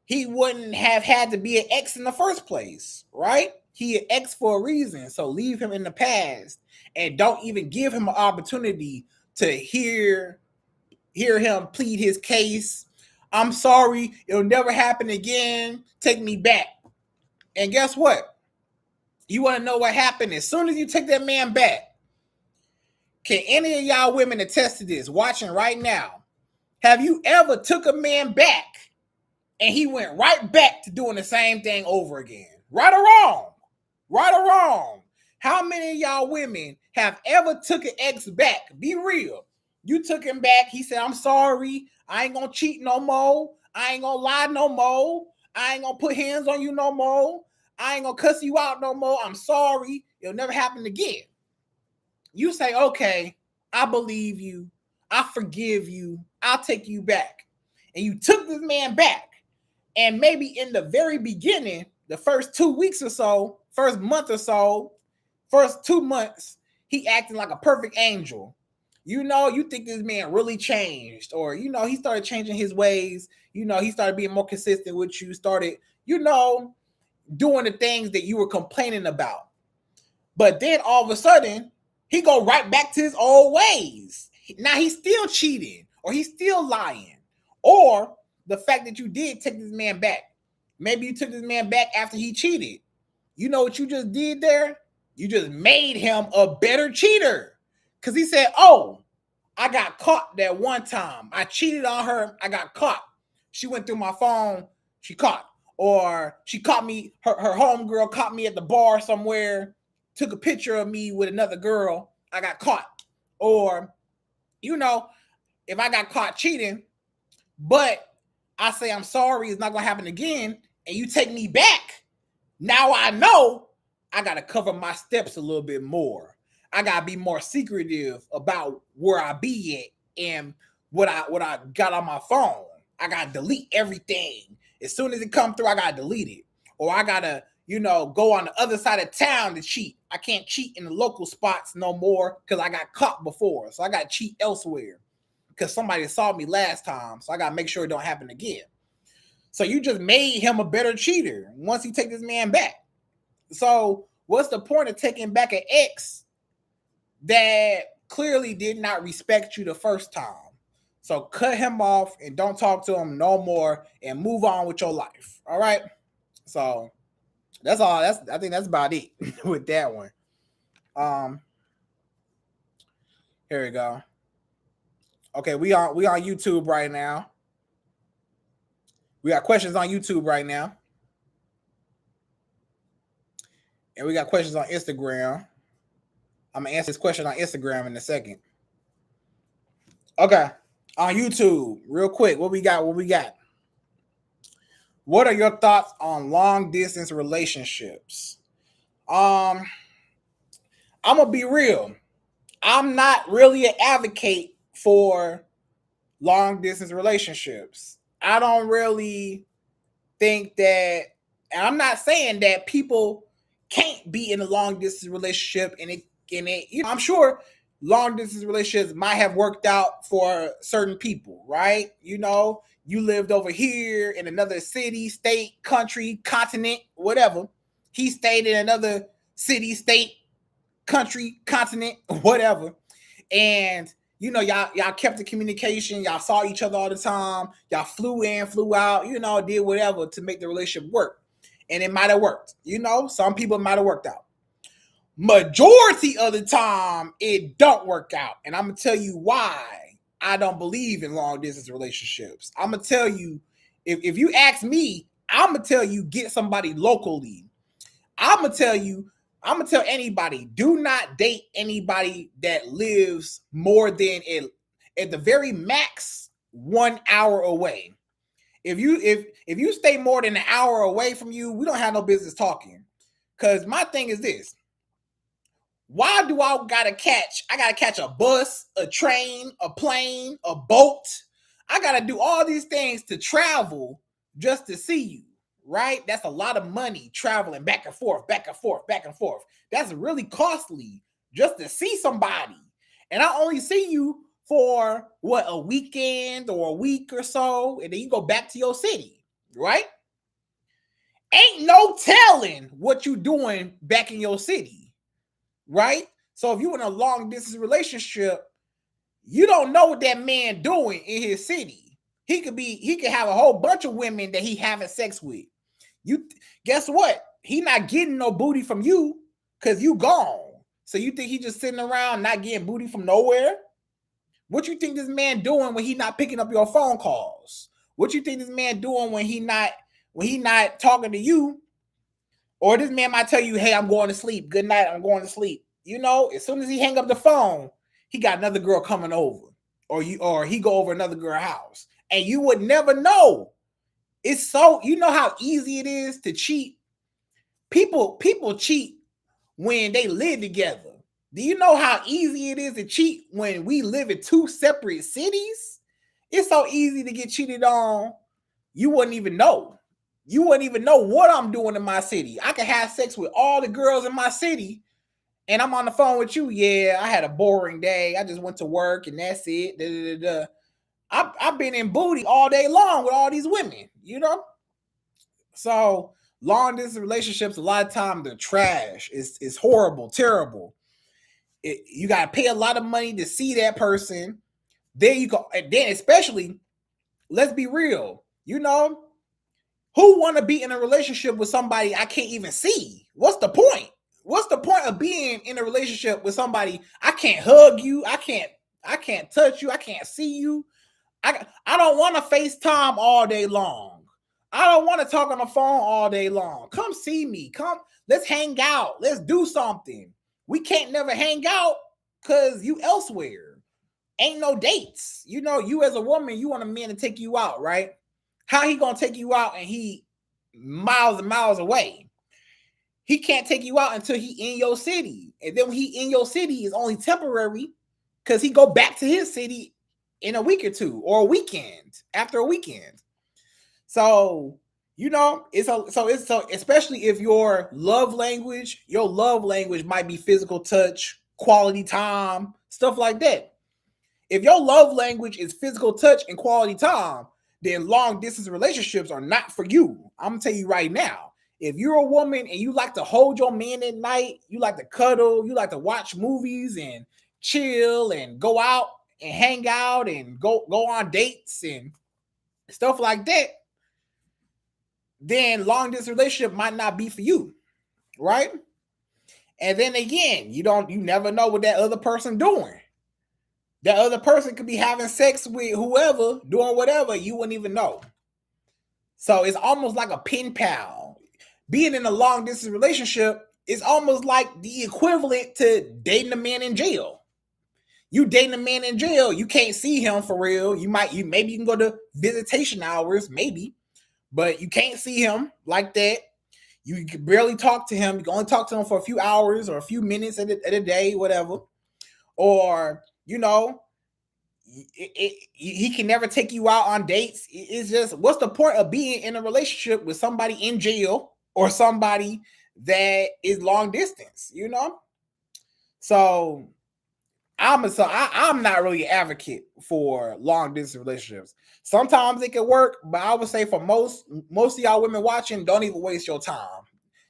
he wouldn't have had to be an ex in the first place, right? He an ex for a reason. So leave him in the past and don't even give him an opportunity to hear him plead his case. I'm sorry. It'll never happen again. Take me back. And guess what? You want to know what happened? As soon as you take that man back, can any of y'all women attest to this watching right now? Have you ever took a man back and he went right back to doing the same thing over again? Right or wrong? Right or wrong? How many of y'all women have ever took an ex back? Be real. You took him back. He said, I'm sorry. I ain't going to cheat no more. I ain't going to lie no more. I ain't going to put hands on you no more. I ain't going to cuss you out no more. I'm sorry. It'll never happen again. You say, okay, I believe you. I forgive you. I'll take you back. And you took this man back. And maybe in the very beginning, the first 2 weeks or so, first month or so, first 2 months, he acting like a perfect angel. You know, you think this man really changed, or, you know, he started changing his ways. You know, he started being more consistent with you, started, you know, doing the things that you were complaining about. But then all of a sudden, he go right back to his old ways. Now he's still cheating, or he's still lying, or the fact that you did take this man back. Maybe you took this man back after he cheated. You know what you just did there? You just made him a better cheater. Because he said, oh, I got caught that one time. I cheated on her. I got caught. She went through my phone. She caught. Or she caught me. Her homegirl caught me at the bar somewhere. Took a picture of me with another girl. I got caught. Or, you know, if I got caught cheating, but I say I'm sorry, it's not going to happen again, and you take me back, now I know I got to cover my steps a little bit more. I got to be more secretive about where I be at and what I got on my phone. I got to delete everything. As soon as it comes through, I got to delete it. Or I got to, you know, go on the other side of town to cheat. I can't cheat in the local spots no more because I got caught before. So I got to cheat elsewhere because somebody saw me last time. So I got to make sure it don't happen again. So you just made him a better cheater once you take this man back. So what's the point of taking back an ex that clearly did not respect you the first time? So cut him off and don't talk to him no more and move on with your life. All right. So that's all. I think that's about it with that one. Here we go. Okay, we on YouTube right now. We got questions on YouTube right now. And we got questions on Instagram. I'm gonna answer this question on Instagram in a second. Okay. On YouTube, real quick, what we got? What are your thoughts on long distance relationships? I'm gonna be real. I'm not really an advocate for long distance relationships. I don't really think that, and I'm not saying that people can't be in a long distance relationship and it, you know, I'm sure long distance relationships might have worked out for certain people, right? You know, you lived over here in another city, state, country, continent, whatever. He stayed in another city, state, country, continent, whatever. And you know, y'all kept the communication, y'all saw each other all the time, y'all flew in, flew out, you know, did whatever to make the relationship work. And it might have worked. You know, some people might have worked out. Majority of the time, it don't work out. And I'm going to tell you why I don't believe in long distance relationships. I'm going to tell you, if you ask me, I'm going to tell you, get somebody locally. I'm going to tell anybody, do not date anybody that lives more than at the very max 1 hour away. If you stay more than an hour away from you, we don't have no business talking. Because my thing is this. Why do I gotta catch a bus, a train, a plane, a boat? I gotta do all these things to travel just to see you, right? That's a lot of money traveling back and forth, back and forth, back and forth. That's really costly just to see somebody. And I only see you for what, a weekend or a week or so, and then you go back to your city, right? Ain't no telling what you doing back in your city. Right? So if you're in a long distance relationship, you don't know what that man doing in his city. He could have a whole bunch of women that he having sex with. You guess what? He not getting no booty from you because you gone. So you think he just sitting around not getting booty from nowhere? What you think this man doing when he not picking up your phone calls? What you think this man doing when he not talking to you? Or this man might tell you, hey, I'm going to sleep. Good night, I'm going to sleep. You know, as soon as he hang up the phone, he got another girl coming over. Or he go over another girl's house. And you would never know. It's so, you know how easy it is to cheat. People cheat when they live together. Do you know how easy it is to cheat when we live in two separate cities? It's so easy to get cheated on. You wouldn't even know. You wouldn't even know what I'm doing in my city. I could have sex with all the girls in my city, and I'm on the phone with you. Yeah, I had a boring day. I just went to work, and that's it. Da, da, da, da. I've been in booty all day long with all these women, you know? So long distance relationships, a lot of times they're trash. It's horrible, terrible. You got to pay a lot of money to see that person. There you go. And then especially, let's be real, you know, who want to be in a relationship with somebody I can't even see? What's the point? What's the point of being in a relationship with somebody I can't hug you? I can't touch you. I can't see you. I don't want to FaceTime all day long. I don't want to talk on the phone all day long. Come see me. Come, let's hang out. Let's do something. We can't never hang out because you elsewhere. Ain't no dates. You know, you as a woman, you want a man to take you out, right? How he gonna take you out and he miles and miles away? He can't take you out until he in your city. And then when he in your city is only temporary because he go back to his city in a week or two or a weekend, after a weekend. So, you know, it's especially if your love language might be physical touch, quality time, stuff like that. If your love language is physical touch and quality time, then long distance relationships are not for you. I'm gonna tell you right now. If you're a woman and you like to hold your man at night, you like to cuddle, you like to watch movies and chill and go out and hang out and go on dates and stuff like that, then long distance relationship might not be for you, right? And then again, you never know what that other person doing. That other person could be having sex with whoever, doing whatever, you wouldn't even know. So it's almost like a pen pal. Being in a long distance relationship is almost like the equivalent to dating a man in jail. You dating a man in jail, you can't see him for real. Maybe you can go to visitation hours, maybe, but you can't see him like that. You can barely talk to him. You can only talk to him for a few hours or a few minutes at a day, whatever. Or, you know, he can never take you out on dates. It's just, what's the point of being in a relationship with somebody in jail or somebody that is long distance, you know? So I'm not really an advocate for long distance relationships. Sometimes it can work, but I would say for most of y'all women watching, don't even waste your time.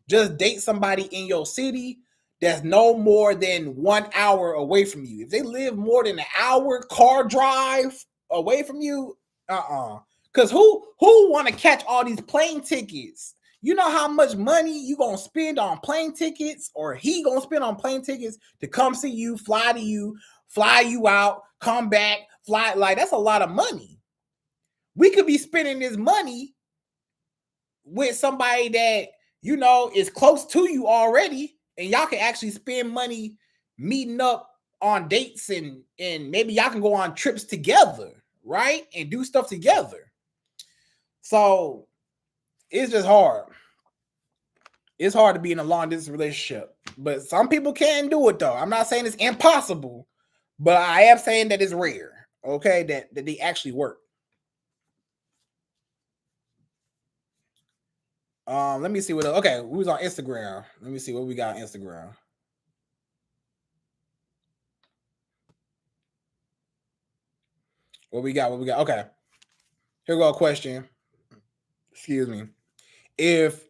Just date somebody in your city that's no more than 1 hour away from you. If they live more than an hour car drive away from you, because who want to catch all these plane tickets? You know how much money you gonna spend on plane tickets, or he gonna spend on plane tickets to come see you, fly you out, come back, fly. Like, that's a lot of money. We could be spending this money with somebody that, you know, is close to you already, and y'all can actually spend money meeting up on dates, and maybe y'all can go on trips together, right? And do stuff together. So it's just hard. It's hard to be in a long distance relationship, but some people can do it though. I'm not saying it's impossible, but I am saying that it's rare. Okay, that they actually work. Let me see what. Okay, we was on Instagram. Let me see what we got on Instagram. What we got? Okay, here we go. A question. Excuse me. If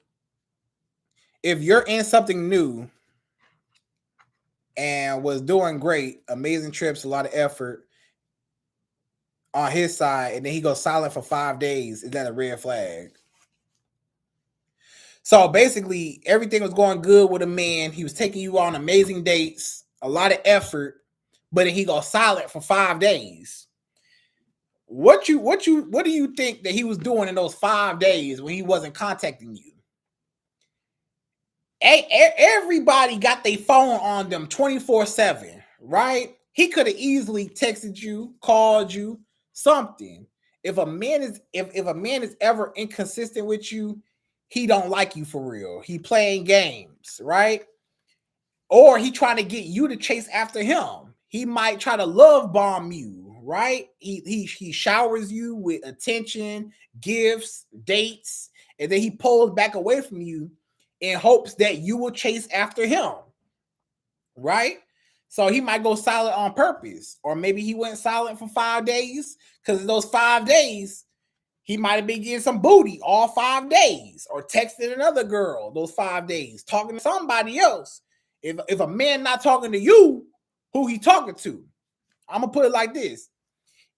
you're in something new and was doing great, amazing trips, a lot of effort, on his side, and then he goes silent for 5 days, is that a red flag? So basically, everything was going good with a man. He was taking you on amazing dates, a lot of effort, but then he goes silent for 5 days. What do you think that he was doing in those 5 days when he wasn't contacting you? Everybody got their phone on them 24/7, right? He could have easily texted you, called you, something. If a man is ever inconsistent with you, he don't like you for real. He playing games, right? Or he trying to get you to chase after him. He might try to love bomb you, right? He showers you with attention, gifts, dates, and then he pulls back away from you in hopes that you will chase after him, right? So he might go silent on purpose, or maybe he went silent for 5 days because in those 5 days he might have been getting some booty all 5 days, or texting another girl those 5 days, talking to somebody else. If a man not talking to you, who he talking to? I'm gonna put it like this: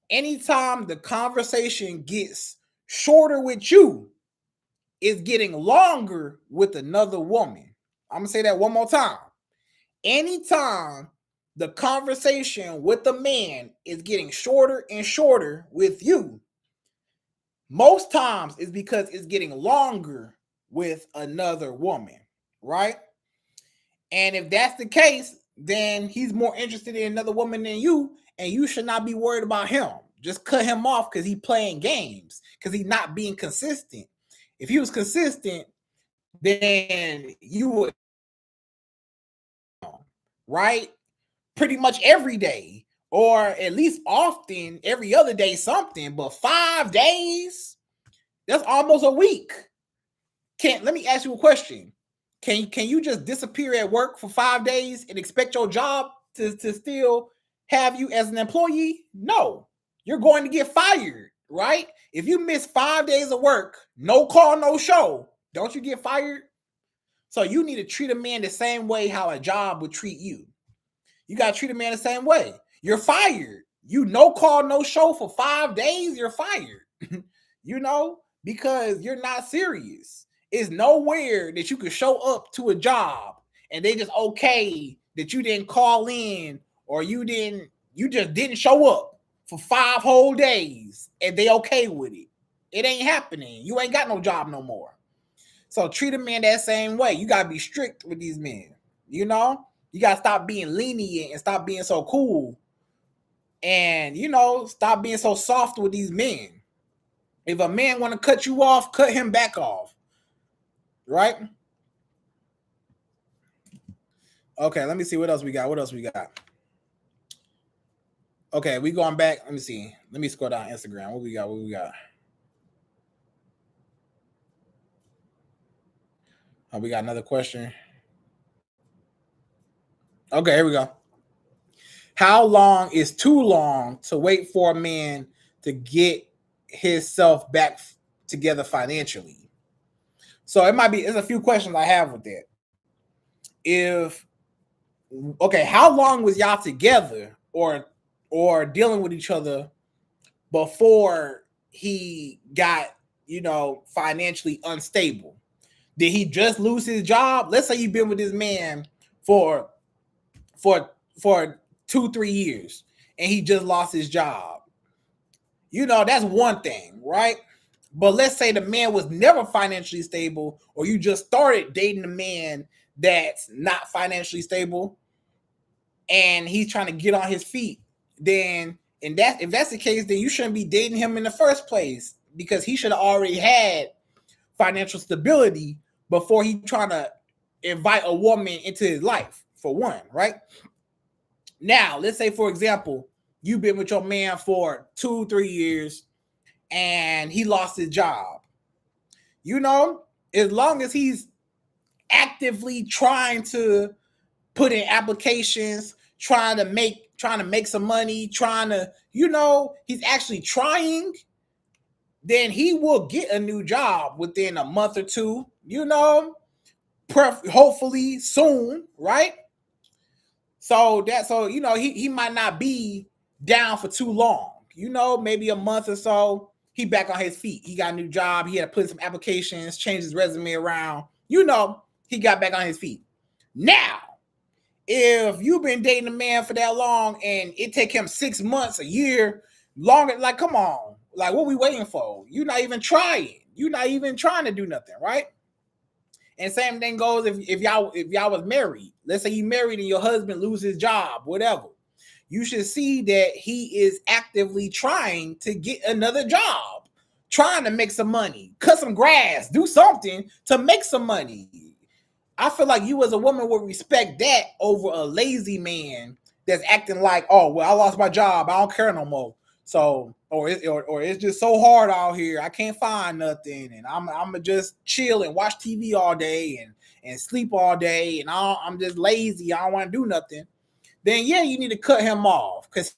anytime the conversation gets shorter with you, it's getting longer with another woman. I'm gonna say that one more time. Anytime the conversation with a man is getting shorter and shorter with you, most times it's because it's getting longer with another woman, right? And if that's the case, then he's more interested in another woman than you, and you should not be worried about him. Just cut him off because he's playing games, because he's not being consistent. If he was consistent, then you would, right? Pretty much every day, or at least often every other day, something. But 5 days, that's almost a week. Let me ask you a question. Can you just disappear at work for 5 days and expect your job to still have you as an employee? No, you're going to get fired, right? If you miss 5 days of work, no call, no show, don't you get fired? So you need to treat a man the same way how a job would treat you. You got to treat a man the same way. You're fired. You no call, no show for 5 days, you're fired. Because you're not serious. It's nowhere that you could show up to a job and they just okay that you didn't call in, or you just didn't show up for 5 whole days and they okay with it. It ain't happening. You ain't got no job no more. So treat a man that same way. You got to be strict with these men. You got to stop being lenient and stop being so cool. And, stop being so soft with these men. If a man want to cut you off, cut him back off. Right? Okay, let me see what else we got. Okay, we going back. Let me see. Let me scroll down Instagram. What we got? Oh, we got another question. Okay, here we go. How long is too long to wait for a man to get himself back together financially? So it's a few questions I have with that. How long was y'all together or dealing with each other before he got, financially unstable? Did he just lose his job? Let's say you've been with this man for 2-3 years and he just lost his job. That's one thing, right? But let's say the man was never financially stable, or you just started dating a man that's not financially stable and he's trying to get on his feet. Then, if that's the case, then you shouldn't be dating him in the first place, because he should have already had financial stability before he trying to invite a woman into his life, for one, right? Now, let's say, for example, you've been with your man for 2-3 years and he lost his job. As long as he's actively trying to put in applications, trying to make some money, he's actually trying, then he will get a new job within a month or two, hopefully soon, right? So he might not be down for too long. maybe a month or so, he back on his feet. He got a new job. He had to put in some applications, change his resume around. He got back on his feet. Now, if you've been dating a man for that long and it take him 6 months, a year, longer, like, come on. Like, what we waiting for? You're not even trying. You're not even trying to do nothing, right? And same thing goes if y'all was married. Let's say you married and your husband loses his job, whatever. You should see that he is actively trying to get another job, trying to make some money, cut some grass, do something to make some money. I feel like you as a woman would respect that over a lazy man that's acting like, oh, well, I lost my job. I don't care no more. So, or it's just so hard out here. I can't find nothing. And I'm gonna just chill and watch TV all day and sleep all day. And I'm just lazy. I don't want to do nothing. Then, yeah, you need to cut him off because